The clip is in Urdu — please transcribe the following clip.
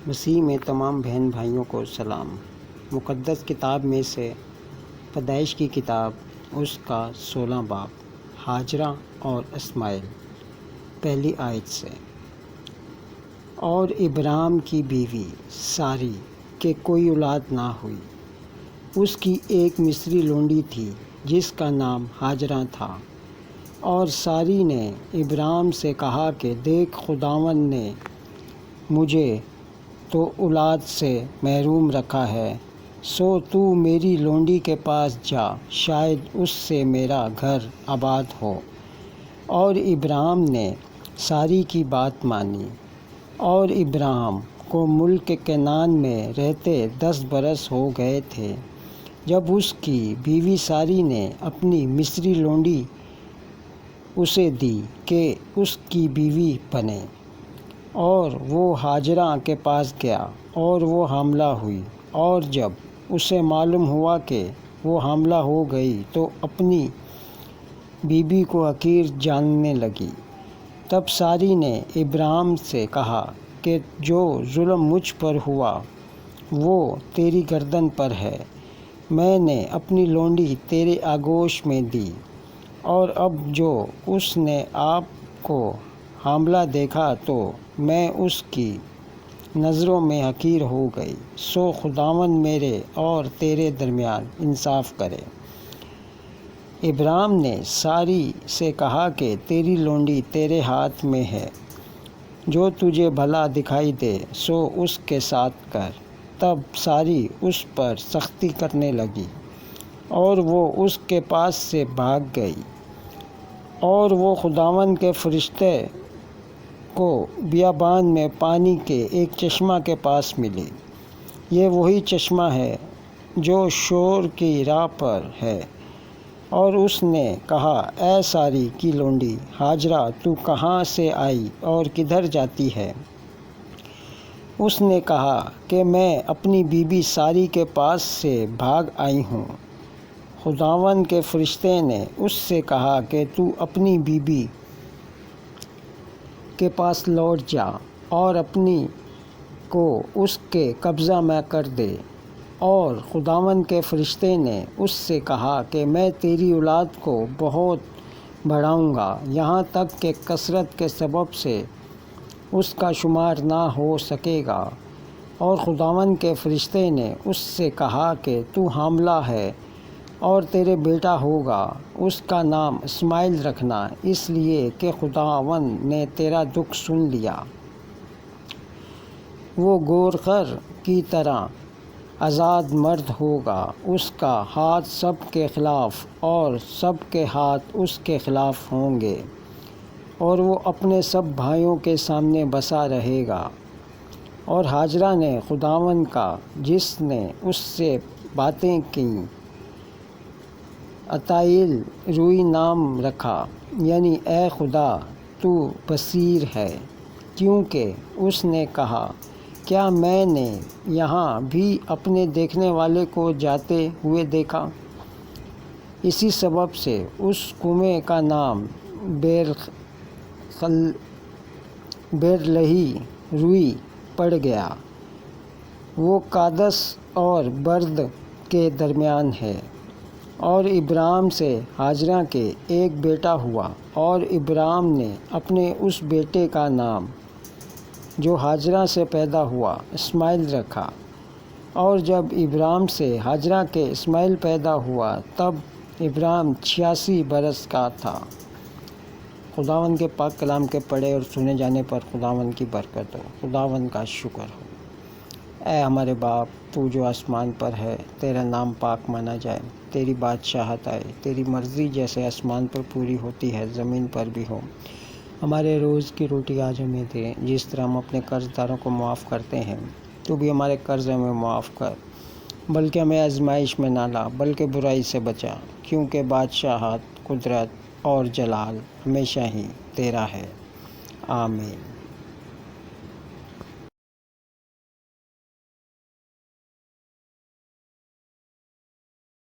مسیح میں تمام بہن بھائیوں کو سلام۔ مقدس کتاب میں سے پیدائش کی کتاب اس کا 16 باب، ہاجرہ اور اسماعیل، پہلی آیت سے۔ اور ابراہیم کی بیوی ساری کے کوئی اولاد نہ ہوئی، اس کی ایک مصری لونڈی تھی جس کا نام ہاجرہ تھا۔ اور ساری نے ابراہیم سے کہا کہ دیکھ، خداوند نے مجھے تو اولاد سے محروم رکھا ہے، سو تو میری لونڈی کے پاس جا، شاید اس سے میرا گھر آباد ہو۔ اور ابراہیم نے ساری کی بات مانی۔ اور ابراہیم کو ملک کنعان میں رہتے 10 برس ہو گئے تھے جب اس کی بیوی ساری نے اپنی مصری لونڈی اسے دی کہ اس کی بیوی بنے۔ اور وہ ہاجرہ کے پاس گیا اور وہ حاملہ ہوئی، اور جب اسے معلوم ہوا کہ وہ حاملہ ہو گئی تو اپنی بیوی کو حقیر جاننے لگی۔ تب ساری نے ابراہیم سے کہا کہ جو ظلم مجھ پر ہوا وہ تیری گردن پر ہے، میں نے اپنی لونڈی تیرے آغوش میں دی، اور اب جو اس نے آپ کو حاملہ دیکھا تو میں اس کی نظروں میں حقیر ہو گئی، سو خداوند میرے اور تیرے درمیان انصاف کرے۔ ابراہیم نے ساری سے کہا کہ تیری لونڈی تیرے ہاتھ میں ہے، جو تجھے بھلا دکھائی دے سو اس کے ساتھ کر۔ تب ساری اس پر سختی کرنے لگی اور وہ اس کے پاس سے بھاگ گئی۔ اور وہ خداوند کے فرشتے کو بیابان میں پانی کے ایک چشمہ کے پاس ملی۔ یہ وہی چشمہ ہے جو شور کی راہ پر ہے۔ اور اس نے کہا، اے ساری کی لونڈی ہاجرہ، تو کہاں سے آئی اور کدھر جاتی ہے؟ اس نے کہا کہ میں اپنی بیوی ساری کے پاس سے بھاگ آئی ہوں۔ خداوند کے فرشتے نے اس سے کہا کہ تو اپنی بیوی کے پاس لوٹ جا اور اپنی کو اس کے قبضہ میں کر دے۔ اور خداوند کے فرشتے نے اس سے کہا کہ میں تیری اولاد کو بہت بڑھاؤں گا، یہاں تک کہ کثرت کے سبب سے اس کا شمار نہ ہو سکے گا۔ اور خداوند کے فرشتے نے اس سے کہا کہ تو حاملہ ہے اور تیرے بیٹا ہوگا، اس کا نام اسماعیل رکھنا، اس لیے کہ خداوند نے تیرا دکھ سن لیا۔ وہ گورخر کی طرح آزاد مرد ہوگا، اس کا ہاتھ سب کے خلاف اور سب کے ہاتھ اس کے خلاف ہوں گے، اور وہ اپنے سب بھائیوں کے سامنے بسا رہے گا۔ اور ہاجرہ نے خداوند کا جس نے اس سے باتیں کیں عطائل روئی نام رکھا، یعنی اے خدا تو بصیر ہے، کیونکہ اس نے کہا، کیا میں نے یہاں بھی اپنے دیکھنے والے کو جاتے ہوئے دیکھا؟ اسی سبب سے اس کنویں کا نام بیرلہی روئی پڑ گیا۔ وہ قادس اور برد کے درمیان ہے۔ اور ابراہیم سے ہاجرہ کے ایک بیٹا ہوا، اور ابراہیم نے اپنے اس بیٹے کا نام جو ہاجرہ سے پیدا ہوا اسماعیل رکھا۔ اور جب ابراہیم سے ہاجرہ کے اسماعیل پیدا ہوا تب ابراہیم 86 برس کا تھا۔ خداوند کے پاک کلام کے پڑھے اور سنے جانے پر خداوند کی برکت ہو، خداوند کا شکر ہو۔ اے ہمارے باپ، تو جو آسمان پر ہے، تیرا نام پاک مانا جائے، تیری بادشاہت آئے، تیری مرضی جیسے آسمان پر پوری ہوتی ہے زمین پر بھی ہو۔ ہمارے روز کی روٹی آج ہمیں دے، جس طرح ہم اپنے قرض داروں کو معاف کرتے ہیں، تو بھی ہمارے قرض ہمیں معاف کر، بلکہ ہمیں آزمائش میں نہ لا، بلکہ برائی سے بچا، کیونکہ بادشاہت، قدرت اور جلال ہمیشہ ہی تیرا ہے، آمین۔